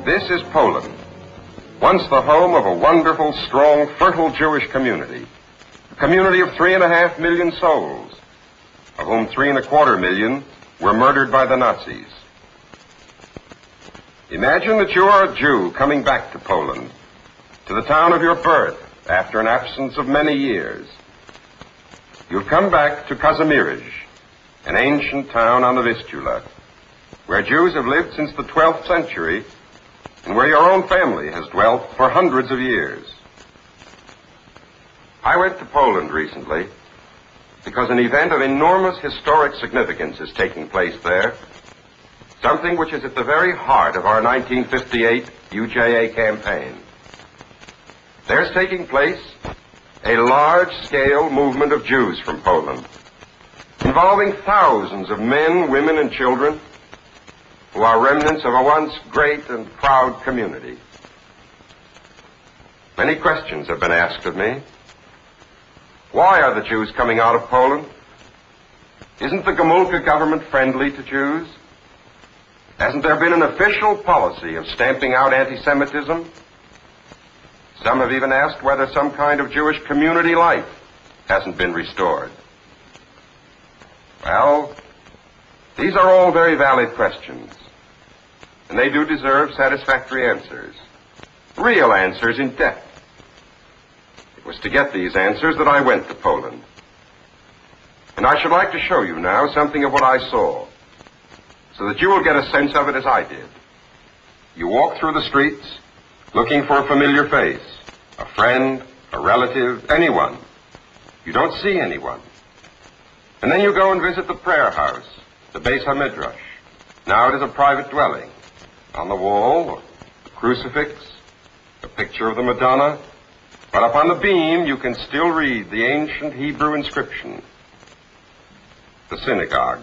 This is Poland, once the home of a wonderful, strong, fertile Jewish community. A community of 3.5 million souls, of whom 3.25 million were murdered by the Nazis. Imagine that you are a Jew coming back to Poland, to the town of your birth, after an absence of many years. You've come back to Kazimierz, an ancient town on the Vistula, where Jews have lived since the 12th century and where your own family has dwelt for hundreds of years. I went to Poland recently because an event of enormous historic significance is taking place there, something which is at the very heart of our 1958 UJA campaign. There's taking place a large-scale movement of Jews from Poland, involving thousands of men, women, and children who are remnants of a once great and proud community. Many questions have been asked of me. Why are the Jews coming out of Poland? Isn't the Gomulka government friendly to Jews? Hasn't there been an official policy of stamping out anti-Semitism? Some have even asked whether some kind of Jewish community life hasn't been restored. Well, these are all very valid questions, and they do deserve satisfactory answers, real answers in depth. It was to get these answers that I went to Poland. And I should like to show you now something of what I saw, so that you will get a sense of it as I did. You walk through the streets looking for a familiar face, a friend, a relative, anyone. You don't see anyone. And then you go and visit the prayer house, the Beis HaMidrash. Now it is a private dwelling. On the wall, a crucifix, a picture of the Madonna, but up on the beam you can still read the ancient Hebrew inscription. The synagogue,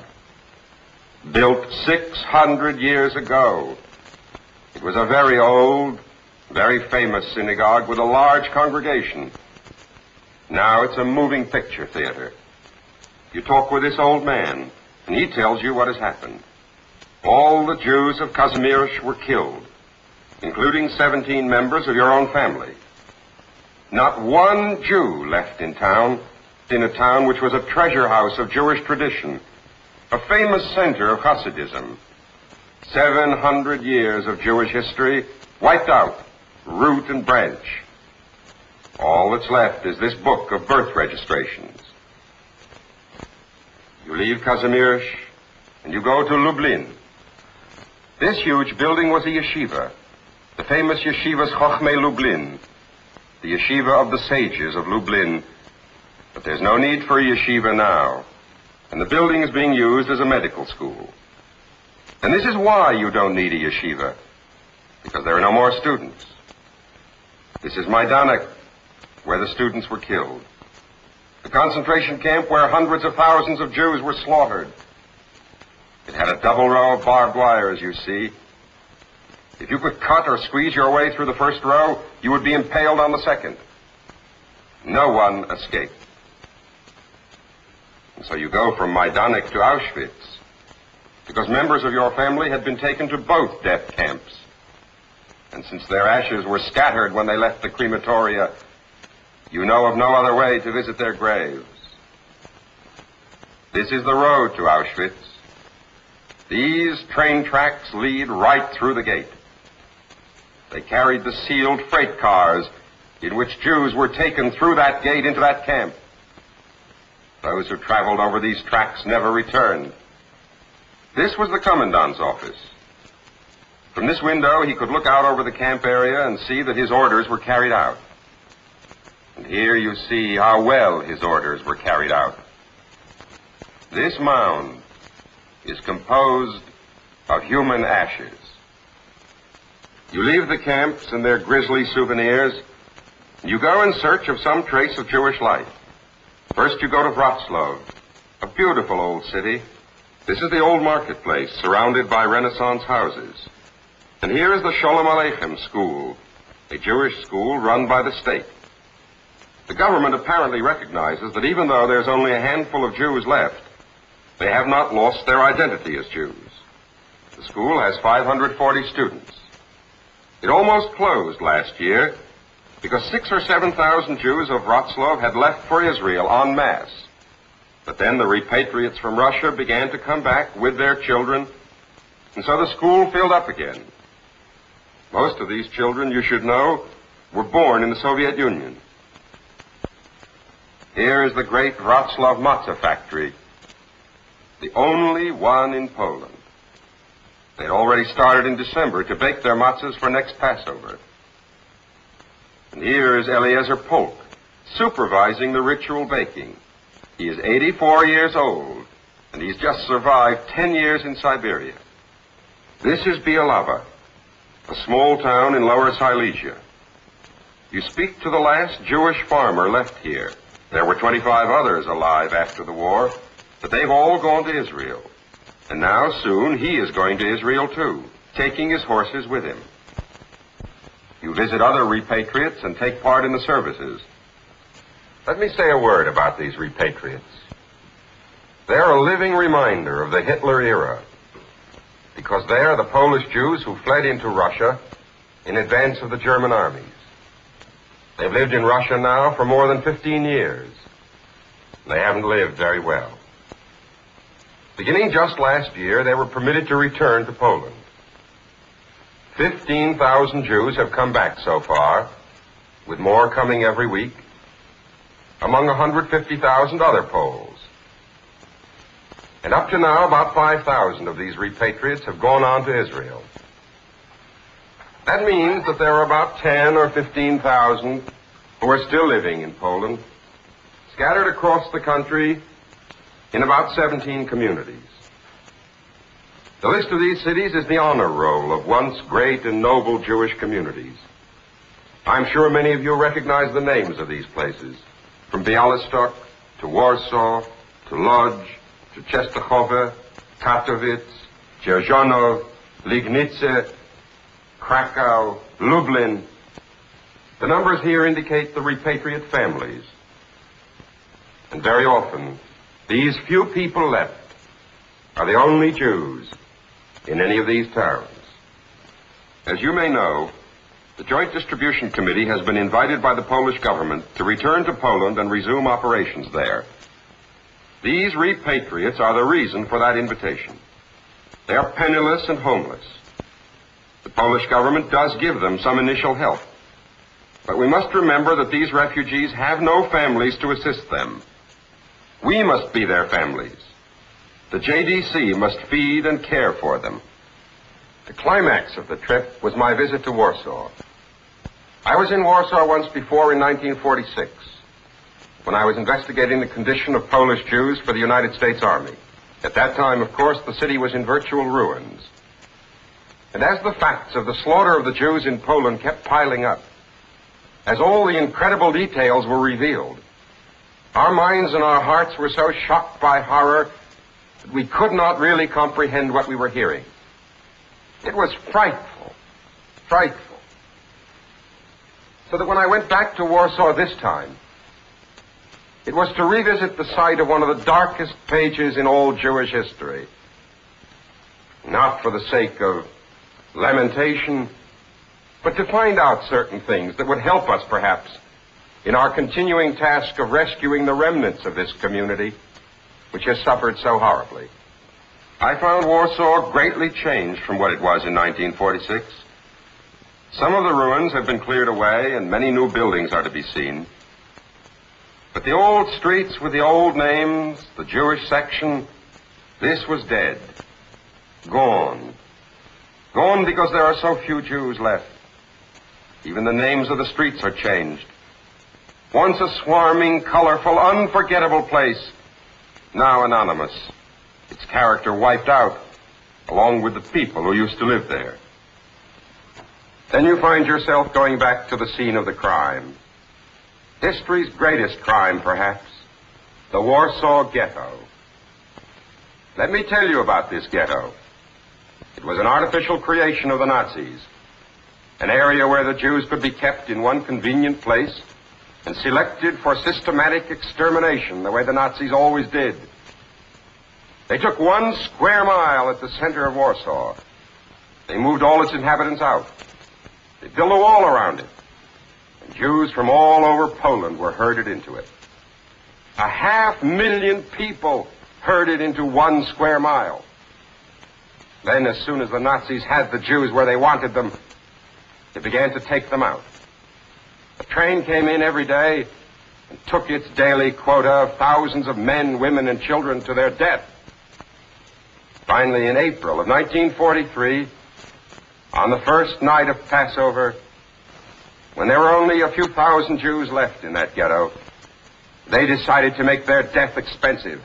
built 600 years ago. It was a very old, very famous synagogue with a large congregation. Now it's a moving picture theater. You talk with this old man, and he tells you what has happened. All the Jews of Kazimierz were killed, including 17 members of your own family. Not one Jew left in a town which was a treasure house of Jewish tradition, a famous center of Hasidism. 700 years of Jewish history wiped out, root and branch. All that's left is this book of birth registrations. You leave Kazimierz and you go to Lublin. This huge building was a yeshiva, the famous yeshivas Chochmei Lublin, the yeshiva of the sages of Lublin. But there's no need for a yeshiva now, and the building is being used as a medical school. And this is why you don't need a yeshiva, because there are no more students. This is Majdanek, where the students were killed. The concentration camp where hundreds of thousands of Jews were slaughtered. It had a double row of barbed wire, as you see. If you could cut or squeeze your way through the first row, you would be impaled on the second. No one escaped. And so you go from Majdanek to Auschwitz, because members of your family had been taken to both death camps. And since their ashes were scattered when they left the crematoria, you know of no other way to visit their graves. This is the road to Auschwitz. These train tracks lead right through the gate. They carried the sealed freight cars in which Jews were taken through that gate into that camp. Those who traveled over these tracks never returned. This was the commandant's office. From this window, he could look out over the camp area and see that his orders were carried out. And here you see how well his orders were carried out. This mound is composed of human ashes. You leave the camps and their grisly souvenirs, and you go in search of some trace of Jewish life. First you go to Wrocław, a beautiful old city. This is the old marketplace, surrounded by Renaissance houses. And here is the Sholem Aleichem school, a Jewish school run by the state. The government apparently recognizes that even though there's only a handful of Jews left, they have not lost their identity as Jews. The school has 540 students. It almost closed last year because 6,000 or 7,000 Jews of Wrocław had left for Israel en masse. But then the repatriates from Russia began to come back with their children, and so the school filled up again. Most of these children, you should know, were born in the Soviet Union. Here is the great Wrocław matzah factory, the only one in Poland. They had already started in December to bake their matzahs for next Passover. And here is Eliezer Polk, supervising the ritual baking. He is 84 years old, and he's just survived 10 years in Siberia. This is Bielava, a small town in Lower Silesia. You speak to the last Jewish farmer left here. There were 25 others alive after the war, but they've all gone to Israel. And now, soon, he is going to Israel, too, taking his horses with him. You visit other repatriates and take part in the services. Let me say a word about these repatriates. They're a living reminder of the Hitler era, because they are the Polish Jews who fled into Russia in advance of the German armies. They've lived in Russia now for more than 15 years. They haven't lived very well. Beginning just last year, they were permitted to return to Poland. 15,000 Jews have come back so far, with more coming every week, among 150,000 other Poles. And up to now, about 5,000 of these repatriates have gone on to Israel. That means that there are about 10 or 15,000 who are still living in Poland, scattered across the country in about 17 communities. The list of these cities is the honor roll of once great and noble Jewish communities. I'm sure many of you recognize the names of these places, from Białystok to Warsaw to Lodz to Częstochowa, Katowice, Dzierżonów, Legnica, Krakow, Lublin. The numbers here indicate the repatriate families. And very often, these few people left are the only Jews in any of these towns. As you may know, the Joint Distribution Committee has been invited by the Polish government to return to Poland and resume operations there. These repatriates are the reason for that invitation. They are penniless and homeless. The Polish government does give them some initial help. But we must remember that these refugees have no families to assist them. We must be their families. The JDC must feed and care for them. The climax of the trip was my visit to Warsaw. I was in Warsaw once before in 1946, when I was investigating the condition of Polish Jews for the United States Army. At that time, of course, the city was in virtual ruins. And as the facts of the slaughter of the Jews in Poland kept piling up, as all the incredible details were revealed, our minds and our hearts were so shocked by horror that we could not really comprehend what we were hearing. It was frightful, frightful. So that when I went back to Warsaw this time, it was to revisit the site of one of the darkest pages in all Jewish history. Not for the sake of lamentation, but to find out certain things that would help us, perhaps, in our continuing task of rescuing the remnants of this community, which has suffered so horribly. I found Warsaw greatly changed from what it was in 1946. Some of the ruins have been cleared away, and many new buildings are to be seen. But the old streets with the old names, the Jewish section, this was dead. Gone. Gone because there are so few Jews left. Even the names of the streets are changed. Once a swarming, colorful, unforgettable place, now anonymous. Its character wiped out, along with the people who used to live there. Then you find yourself going back to the scene of the crime. History's greatest crime, perhaps, the Warsaw Ghetto. Let me tell you about this ghetto. It was an artificial creation of the Nazis, an area where the Jews could be kept in one convenient place and selected for systematic extermination, the way the Nazis always did. They took 1 square mile at the center of Warsaw. They moved all its inhabitants out. They built a wall around it, and Jews from all over Poland were herded into it. 500,000 people herded into 1 square mile. Then, as soon as the Nazis had the Jews where they wanted them, they began to take them out. A train came in every day and took its daily quota of thousands of men, women, and children to their death. Finally, in April of 1943, on the first night of Passover, when there were only a few thousand Jews left in that ghetto, they decided to make their death expensive.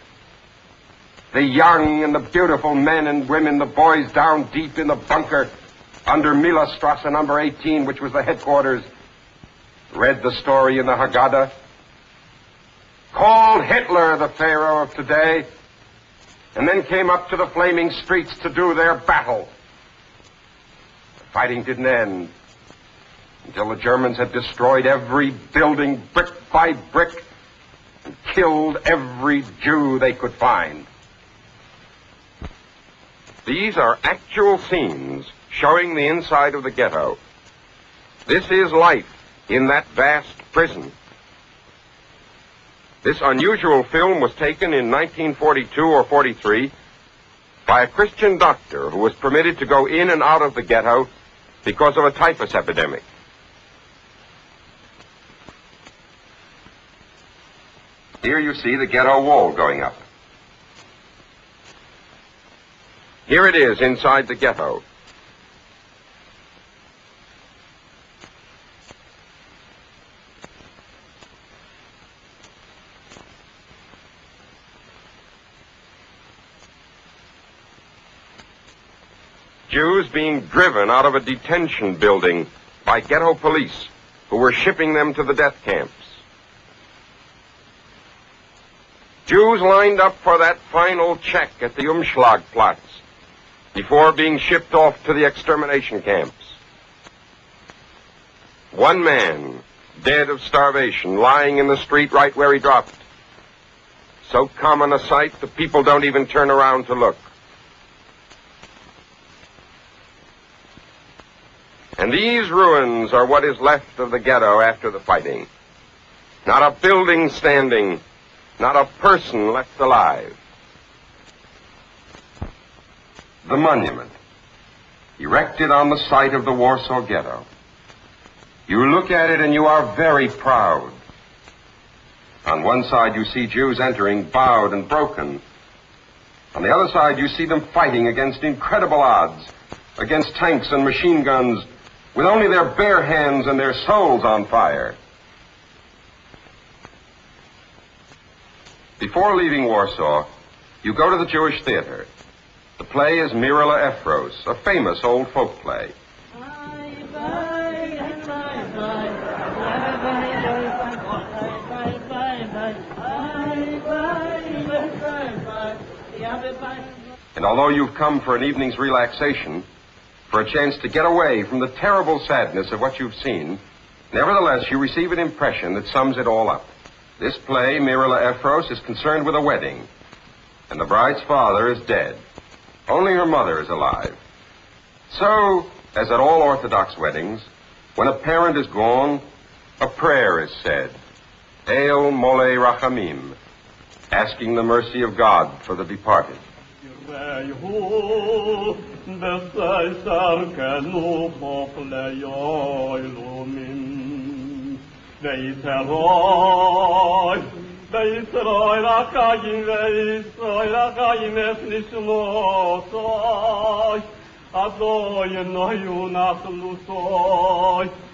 The young and the beautiful men and women, the boys down deep in the bunker under Millerstrasse number 18, which was the headquarters, read the story in the Haggadah, called Hitler the Pharaoh of today, and then came up to the flaming streets to do their battle. The fighting didn't end until the Germans had destroyed every building brick by brick and killed every Jew they could find. These are actual scenes showing the inside of the ghetto. This is life in that vast prison. This unusual film was taken in 1942 or 43 by a Christian doctor who was permitted to go in and out of the ghetto because of a typhus epidemic. Here you see the ghetto wall going up. Here it is inside the ghetto. Jews being driven out of a detention building by ghetto police who were shipping them to the death camps. Jews lined up for that final check at the Umschlagplatz before being shipped off to the extermination camps. One man, dead of starvation, lying in the street right where he dropped. So common a sight, the people don't even turn around to look. And these ruins are what is left of the ghetto after the fighting. Not a building standing, not a person left alive. The monument, erected on the site of the Warsaw Ghetto. You look at it and you are very proud. On one side you see Jews entering bowed and broken. On the other side you see them fighting against incredible odds, against tanks and machine guns, with only their bare hands and their souls on fire. Before leaving Warsaw, you go to the Jewish theater. The play is Mirala Ephros, a famous old folk play. And although you've come for an evening's relaxation, for a chance to get away from the terrible sadness of what you've seen, nevertheless you receive an impression that sums it all up. This play, Mirala Ephros, is concerned with a wedding, and the bride's father is dead. Only her mother is alive. So, as at all Orthodox weddings, when a parent is gone, a prayer is said, El Mole Rachamim, asking the mercy of God for the departed.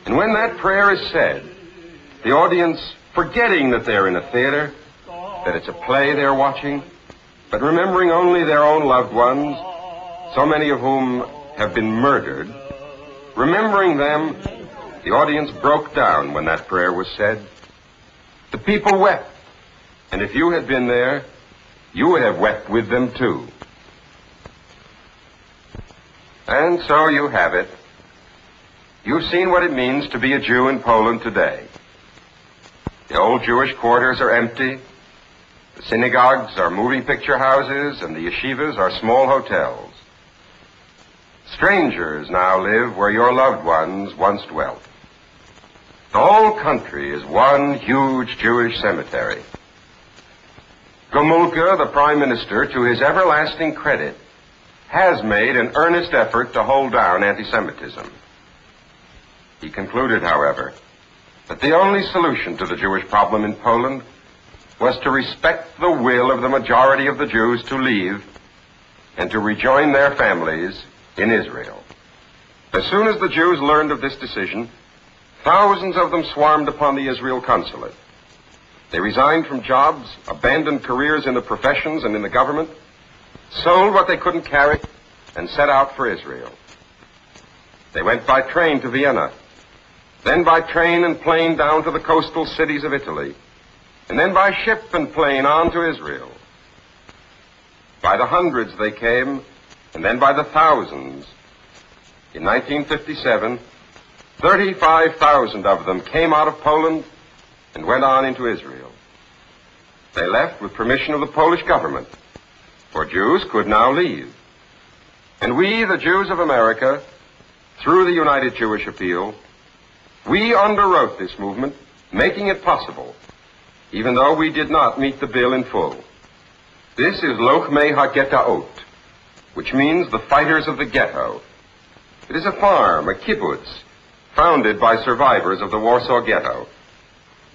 And when that prayer is said, the audience, forgetting that they're in a theater, that it's a play they're watching, but remembering only their own loved ones, so many of whom have been murdered, remembering them, the audience broke down when that prayer was said. The people wept. And if you had been there, you would have wept with them too. And so you have it. You've seen what it means to be a Jew in Poland today. The old Jewish quarters are empty. The synagogues are moving picture houses, and the yeshivas are small hotels. Strangers now live where your loved ones once dwelt. The whole country is one huge Jewish cemetery. Gomulka, the Prime Minister, to his everlasting credit, has made an earnest effort to hold down anti-Semitism. He concluded, however, that the only solution to the Jewish problem in Poland was to respect the will of the majority of the Jews to leave and to rejoin their families in Israel. As soon as the Jews learned of this decision, thousands of them swarmed upon the Israel consulate. They resigned from jobs, abandoned careers in the professions and in the government, sold what they couldn't carry, and set out for Israel. They went by train to Vienna, then by train and plane down to the coastal cities of Italy, and then by ship and plane on to Israel. By the hundreds they came, and then by the thousands. In 1957, 35,000 of them came out of Poland and went on into Israel. They left with permission of the Polish government, for Jews could now leave. And we, the Jews of America, through the United Jewish Appeal, we underwrote this movement, making it possible, even though we did not meet the bill in full. This is Lochmei HaGhettoot, which means the fighters of the ghetto. It is a farm, a kibbutz, founded by survivors of the Warsaw Ghetto,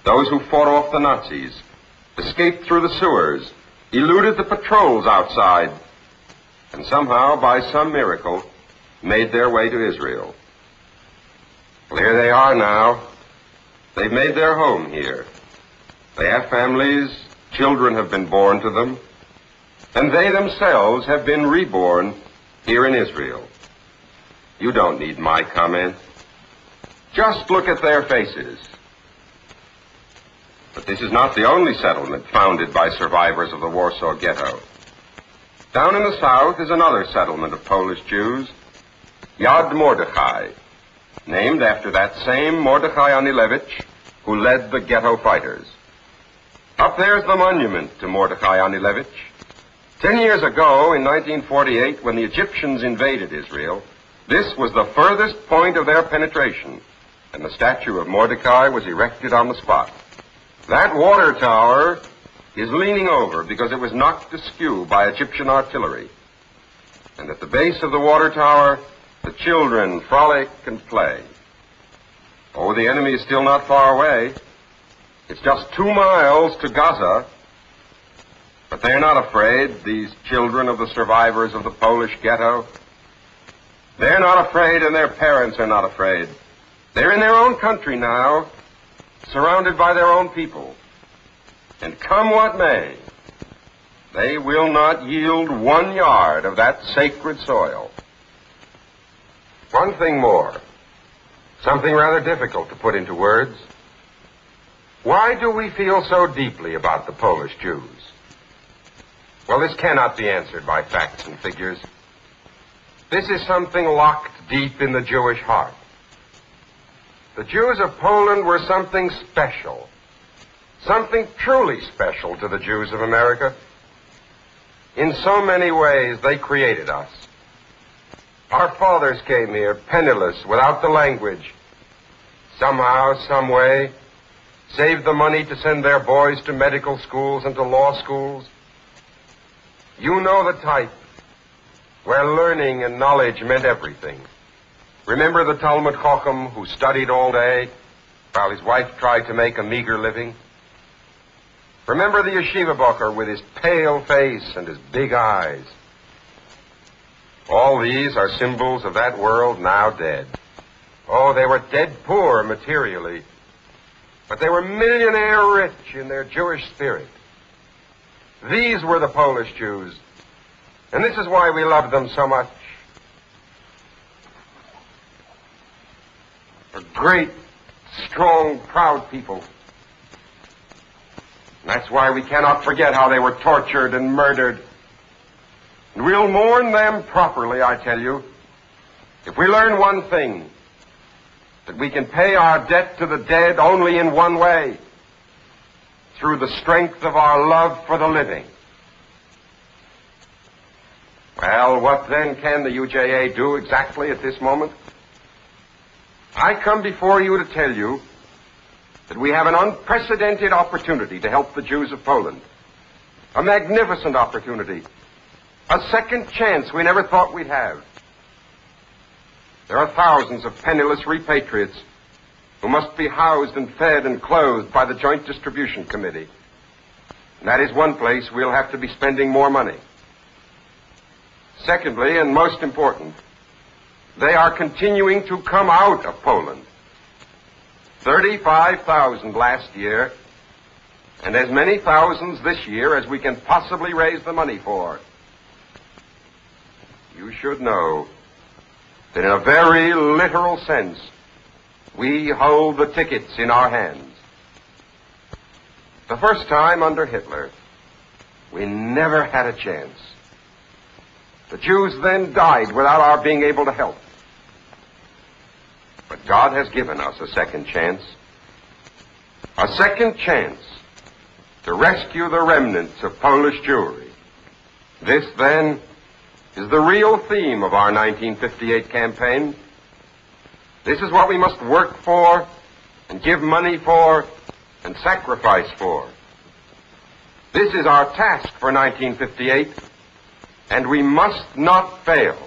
those who fought off the Nazis, escaped through the sewers, eluded the patrols outside, and somehow, by some miracle, made their way to Israel. Well, here they are now. They've made their home here. They have families, children have been born to them, and they themselves have been reborn here in Israel. You don't need my comment. Just look at their faces. But this is not the only settlement founded by survivors of the Warsaw Ghetto. Down in the south is another settlement of Polish Jews, Yad Mordechai, named after that same Mordechai Anilevich who led the ghetto fighters. Up there's the monument to Mordechai Anilevich. 10 years ago, in 1948, when the Egyptians invaded Israel, this was the furthest point of their penetration, and the statue of Mordecai was erected on the spot. That water tower is leaning over because it was knocked askew by Egyptian artillery. And at the base of the water tower, the children frolic and play. Oh, the enemy is still not far away. It's just 2 miles to Gaza. But they're not afraid, these children of the survivors of the Polish ghetto. They're not afraid, and their parents are not afraid. They're in their own country now, surrounded by their own people. And come what may, they will not yield 1 yard of that sacred soil. One thing more, something rather difficult to put into words. Why do we feel so deeply about the Polish Jews? Well, this cannot be answered by facts and figures. This is something locked deep in the Jewish heart. The Jews of Poland were something special, something truly special to the Jews of America. In so many ways, they created us. Our fathers came here penniless, without the language. Somehow, some way, saved the money to send their boys to medical schools and to law schools. You know the type, where learning and knowledge meant everything. Remember the Talmud Chacham who studied all day while his wife tried to make a meager living? Remember the yeshiva bocher with his pale face and his big eyes? All these are symbols of that world now dead. Oh, they were dead poor materially, but they were millionaire rich in their Jewish spirit. These were the Polish Jews, and this is why we love them so much. A great, strong, proud people. And that's why we cannot forget how they were tortured and murdered. And we'll mourn them properly, I tell you, if we learn one thing, that we can pay our debt to the dead only in one way, through the strength of our love for the living. Well, what then can the UJA do exactly at this moment? I come before you to tell you that we have an unprecedented opportunity to help the Jews of Poland. A magnificent opportunity. A second chance we never thought we'd have. There are thousands of penniless repatriates who must be housed and fed and clothed by the Joint Distribution Committee. And that is one place we'll have to be spending more money. Secondly, and most important, they are continuing to come out of Poland. 35,000 last year, and as many thousands this year as we can possibly raise the money for. You should know that in a very literal sense, we hold the tickets in our hands. The first time under Hitler, we never had a chance. The Jews then died without our being able to help. But God has given us a second chance. A second chance to rescue the remnants of Polish Jewry. This, then, is the real theme of our 1958 campaign. This is what we must work for and give money for and sacrifice for. This is our task for 1958, and we must not fail.